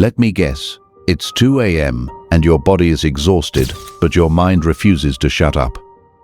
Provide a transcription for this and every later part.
Let me guess. It's 2 a.m. and your body is exhausted, but your mind refuses to shut up.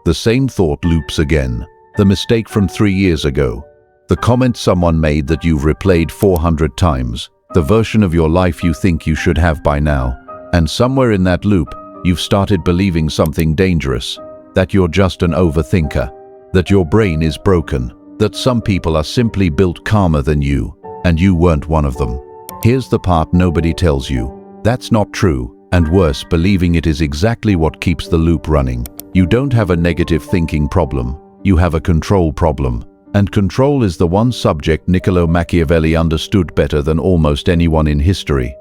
The same thought loops again. The mistake from 3 years ago. The comment someone made that you've replayed 400 times. The version of your life you think you should have by now. And somewhere in that loop, you've started believing something dangerous. That you're just an overthinker. That your brain is broken. That some people are simply built calmer than you, and you weren't one of them. Here's the part nobody tells you. That's not true, and worse, believing it is exactly what keeps the loop running. You don't have a negative thinking problem. You have a control problem. And control is the one subject Niccolò Machiavelli understood better than almost anyone in history.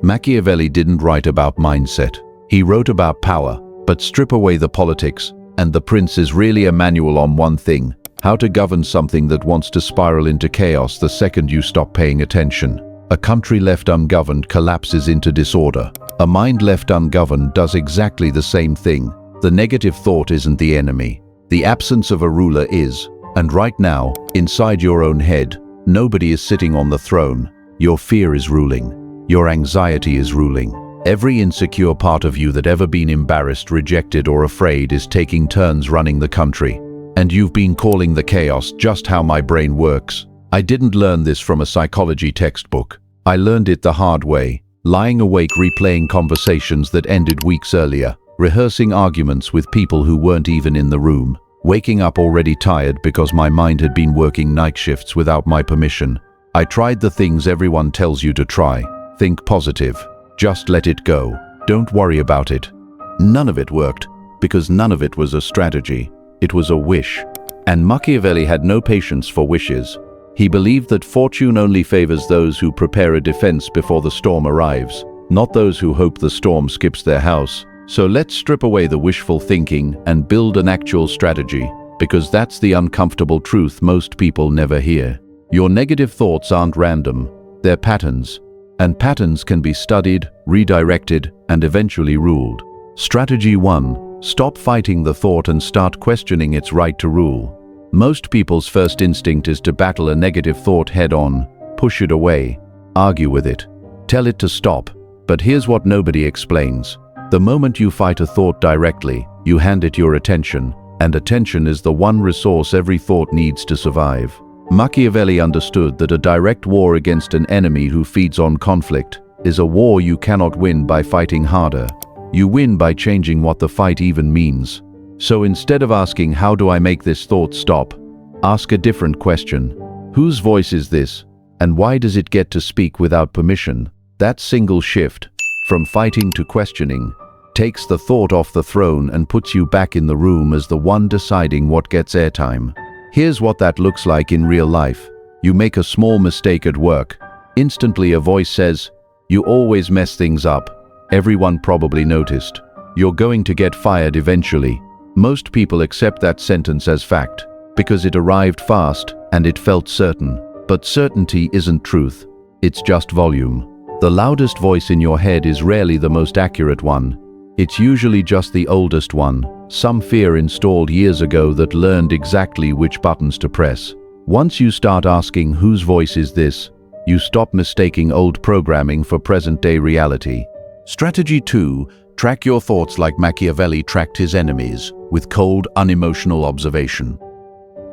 Machiavelli didn't write about mindset. He wrote about power, but strip away the politics, and The Prince is really a manual on one thing: how to govern something that wants to spiral into chaos the second you stop paying attention. A country left ungoverned collapses into disorder. A mind left ungoverned does exactly the same thing. The negative thought isn't the enemy. The absence of a ruler is. And right now, inside your own head, nobody is sitting on the throne. Your fear is ruling. Your anxiety is ruling. Every insecure part of you that ever been embarrassed, rejected, or afraid is taking turns running the country. And you've been calling the chaos just how my brain works. I didn't learn this from a psychology textbook. I learned it the hard way, lying awake replaying conversations that ended weeks earlier, rehearsing arguments with people who weren't even in the room, waking up already tired because my mind had been working night shifts without my permission. I tried the things everyone tells you to try. Think positive. Just let it go. Don't worry about it. None of it worked, because none of it was a strategy. It was a wish. And Machiavelli had no patience for wishes. He believed that fortune only favors those who prepare a defense before the storm arrives, not those who hope the storm skips their house. So let's strip away the wishful thinking and build an actual strategy, because that's the uncomfortable truth most people never hear. Your negative thoughts aren't random, they're patterns. And patterns can be studied, redirected, and eventually ruled. Strategy 1. Stop fighting the thought and start questioning its right to rule. Most people's first instinct is to battle a negative thought head-on, push it away, argue with it, tell it to stop. But here's what nobody explains. The moment you fight a thought directly, you hand it your attention, and attention is the one resource every thought needs to survive. Machiavelli understood that a direct war against an enemy who feeds on conflict is a war you cannot win by fighting harder. You win by changing what the fight even means. So instead of asking, how do I make this thought stop? Ask a different question. Whose voice is this? And why does it get to speak without permission? That single shift, from fighting to questioning, takes the thought off the throne and puts you back in the room as the one deciding what gets airtime. Here's what that looks like in real life. You make a small mistake at work. Instantly a voice says, "You always mess things up. Everyone probably noticed. You're going to get fired eventually." Most people accept that sentence as fact, because it arrived fast and it felt certain. But certainty isn't truth. It's just volume. The loudest voice in your head is rarely the most accurate one. It's usually just the oldest one, some fear installed years ago that learned exactly which buttons to press. Once you start asking, whose voice is this, you stop mistaking old programming for present-day reality. Strategy 2. Track your thoughts like Machiavelli tracked his enemies, with cold, unemotional observation.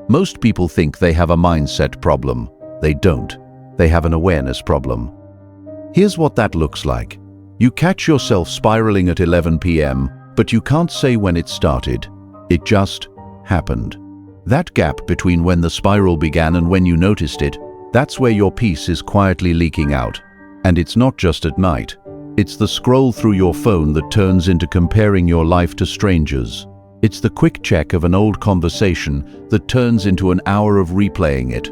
Most people think they have a mindset problem. They don't. They have an awareness problem. Here's what that looks like. You catch yourself spiraling at 11 p.m., but you can't say when it started. It just happened. That gap between when the spiral began and when you noticed it, that's where your peace is quietly leaking out. And it's not just at night. It's the scroll through your phone that turns into comparing your life to strangers. It's the quick check of an old conversation that turns into an hour of replaying it.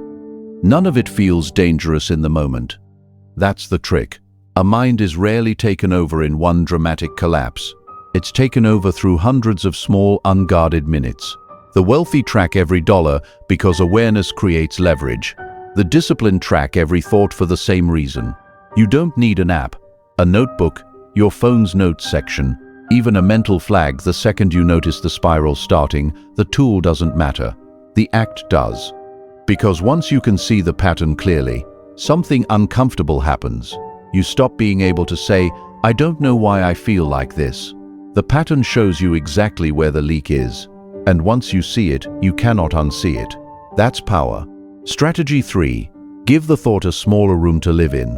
None of it feels dangerous in the moment. That's the trick. A mind is rarely taken over in one dramatic collapse. It's taken over through hundreds of small, unguarded minutes. The wealthy track every dollar because awareness creates leverage. The disciplined track every thought for the same reason. You don't need an app, a notebook, your phone's notes section, even a mental flag the second you notice the spiral starting. The tool doesn't matter. The act does. Because once you can see the pattern clearly, something uncomfortable happens. You stop being able to say, "I don't know why I feel like this." The pattern shows you exactly where the leak is, and once you see it, you cannot unsee it. That's power. Strategy 3. Give the thought a smaller room to live in.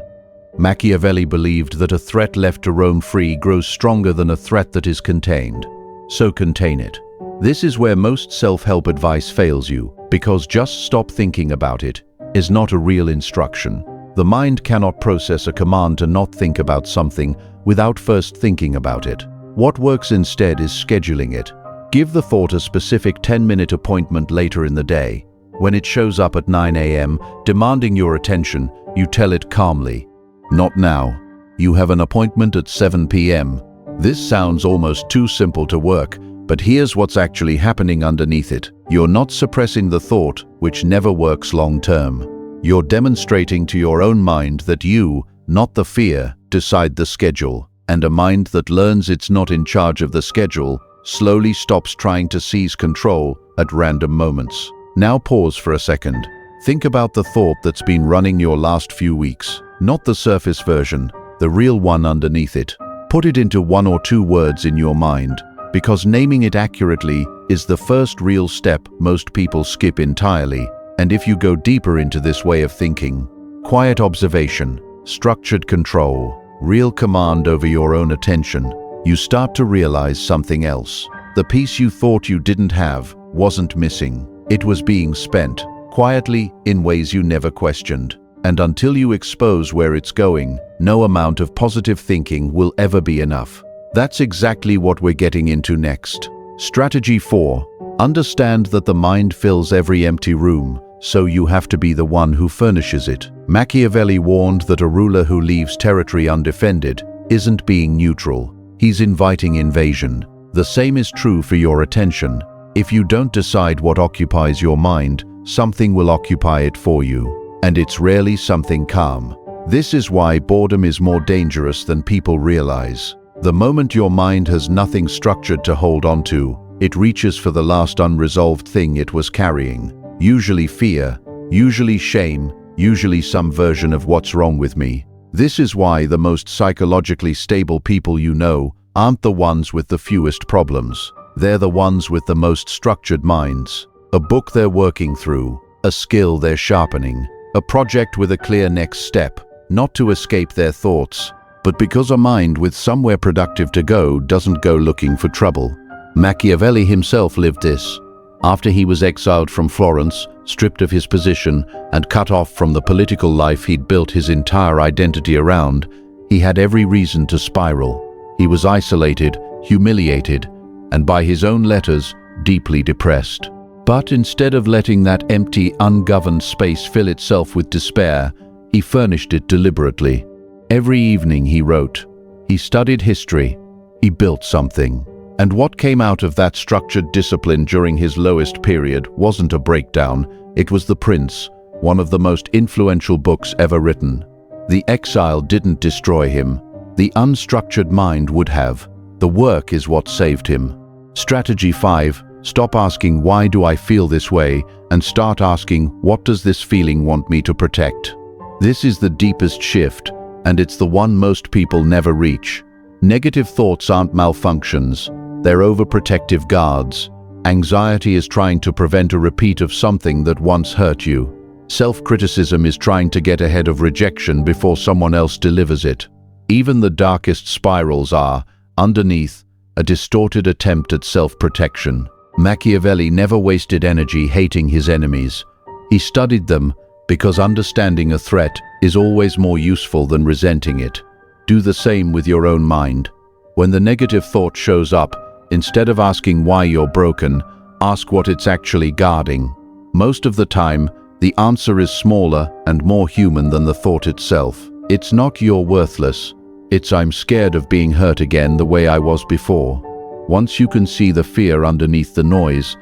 Machiavelli believed that a threat left to roam free grows stronger than a threat that is contained. So contain it. This is where most self-help advice fails you, because just stop thinking about it is not a real instruction. The mind cannot process a command to not think about something without first thinking about it. What works instead is scheduling it. Give the thought a specific 10-minute appointment later in the day. When it shows up at 9 a.m., demanding your attention, you tell it calmly, "Not now. You have an appointment at 7 p.m. This sounds almost too simple to work, but here's what's actually happening underneath it. You're not suppressing the thought, which never works long-term. You're demonstrating to your own mind that you, not the fear, decide the schedule. And a mind that learns it's not in charge of the schedule slowly stops trying to seize control at random moments. Now pause for a second. Think about the thought that's been running your last few weeks. Not the surface version, the real one underneath it. Put it into 1 or 2 words in your mind, because naming it accurately is the first real step most people skip entirely. And if you go deeper into this way of thinking, quiet observation, structured control, real command over your own attention, you start to realize something else. The peace you thought you didn't have wasn't missing. It was being spent, quietly, in ways you never questioned. And until you expose where it's going, no amount of positive thinking will ever be enough. That's exactly what we're getting into next. Strategy 4. Understand that the mind fills every empty room, so you have to be the one who furnishes it. Machiavelli warned that a ruler who leaves territory undefended isn't being neutral. He's inviting invasion. The same is true for your attention. If you don't decide what occupies your mind, something will occupy it for you. And it's rarely something calm. This is why boredom is more dangerous than people realize. The moment your mind has nothing structured to hold onto, it reaches for the last unresolved thing it was carrying. Usually fear, usually shame, usually some version of what's wrong with me. This is why the most psychologically stable people you know aren't the ones with the fewest problems. They're the ones with the most structured minds. A book they're working through, a skill they're sharpening, a project with a clear next step, not to escape their thoughts, but because a mind with somewhere productive to go doesn't go looking for trouble. Machiavelli himself lived this. After he was exiled from Florence, stripped of his position, and cut off from the political life he'd built his entire identity around, he had every reason to spiral. He was isolated, humiliated, and by his own letters, deeply depressed. But instead of letting that empty, ungoverned space fill itself with despair, he furnished it deliberately. Every evening he wrote. He studied history. He built something. And what came out of that structured discipline during his lowest period wasn't a breakdown, it was The Prince, one of the most influential books ever written. The exile didn't destroy him. The unstructured mind would have. The work is what saved him. Strategy 5. Stop asking, "Why do I feel this way?" and start asking, "What does this feeling want me to protect?" This is the deepest shift, and it's the one most people never reach. Negative thoughts aren't malfunctions. They're overprotective guards. Anxiety is trying to prevent a repeat of something that once hurt you. Self-criticism is trying to get ahead of rejection before someone else delivers it. Even the darkest spirals are, underneath, a distorted attempt at self-protection. Machiavelli never wasted energy hating his enemies. He studied them because understanding a threat is always more useful than resenting it. Do the same with your own mind. When the negative thought shows up, instead of asking why you're broken, ask what it's actually guarding. Most of the time, the answer is smaller and more human than the thought itself. It's not "you're worthless." It's "I'm scared of being hurt again the way I was before." Once you can see the fear underneath the noise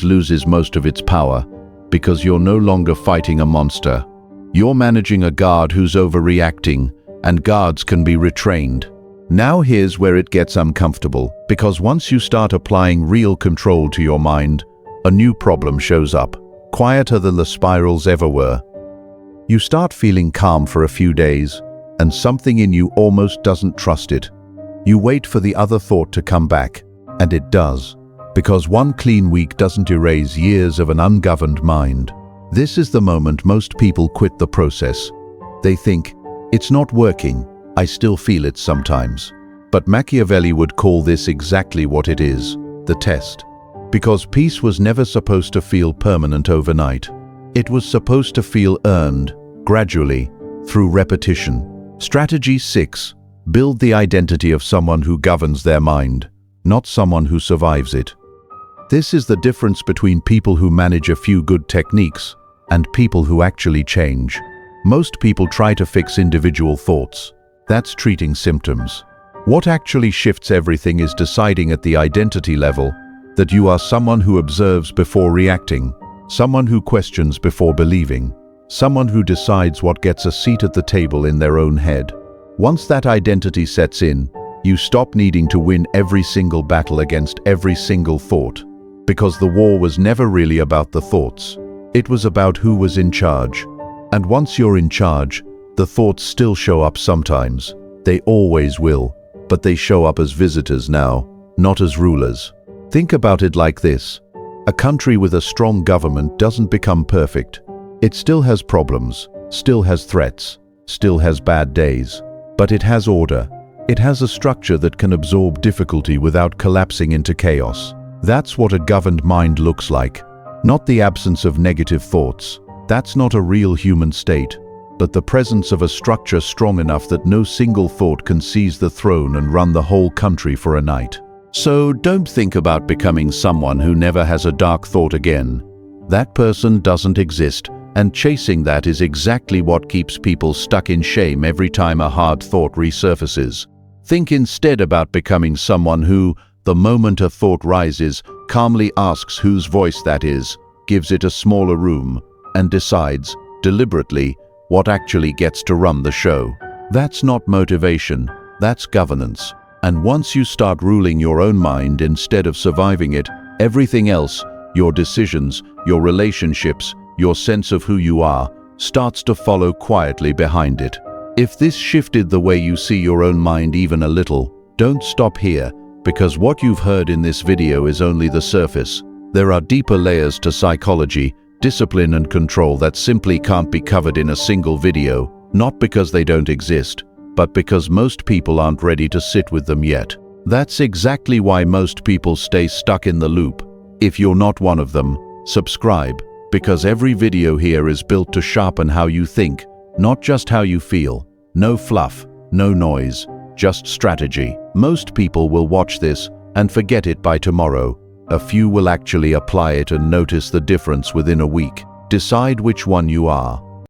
loses most of its power, because you're no longer fighting a monster. You're managing a guard who's overreacting, and guards can be retrained. Now here's where it gets uncomfortable, because once you start applying real control to your mind, a new problem shows up, quieter than the spirals ever were. You start feeling calm for a few days, and something in you almost doesn't trust it. You wait for the other thought to come back, and it does, because one clean week doesn't erase years of an ungoverned mind. This is the moment most people quit the process. They think, it's not working, I still feel it sometimes. But Machiavelli would call this exactly what it is, the test. Because peace was never supposed to feel permanent overnight. It was supposed to feel earned, gradually, through repetition. Strategy 6. Build the identity of someone who governs their mind, not someone who survives it. This is the difference between people who manage a few good techniques and people who actually change. Most people try to fix individual thoughts. That's treating symptoms. What actually shifts everything is deciding at the identity level that you are someone who observes before reacting, someone who questions before believing, someone who decides what gets a seat at the table in their own head. Once that identity sets in, you stop needing to win every single battle against every single thought, because the war was never really about the thoughts. It was about who was in charge. And once you're in charge, the thoughts still show up sometimes. They always will, but they show up as visitors now, not as rulers. Think about it like this. A country with a strong government doesn't become perfect. It still has problems, still has threats, still has bad days. But it has order. It has a structure that can absorb difficulty without collapsing into chaos. That's what a governed mind looks like. Not the absence of negative thoughts. That's not a real human state, but the presence of a structure strong enough that no single thought can seize the throne and run the whole country for a night. So don't think about becoming someone who never has a dark thought again. That person doesn't exist, and chasing that is exactly what keeps people stuck in shame every time a hard thought resurfaces. Think instead about becoming someone who, the moment a thought rises, calmly asks whose voice that is, gives it a smaller room, and decides, deliberately, what actually gets to run the show. That's not motivation, that's governance. And once you start ruling your own mind instead of surviving it, everything else, your decisions, your relationships, your sense of who you are, starts to follow quietly behind it. If this shifted the way you see your own mind even a little, don't stop here, because what you've heard in this video is only the surface. There are deeper layers to psychology, discipline and control that simply can't be covered in a single video, not because they don't exist, but because most people aren't ready to sit with them yet. That's exactly why most people stay stuck in the loop. If you're not one of them, subscribe, because every video here is built to sharpen how you think, not just how you feel. No fluff, no noise, just strategy. Most people will watch this and forget it by tomorrow. A few will actually apply it and notice the difference within a week. Decide which one you are.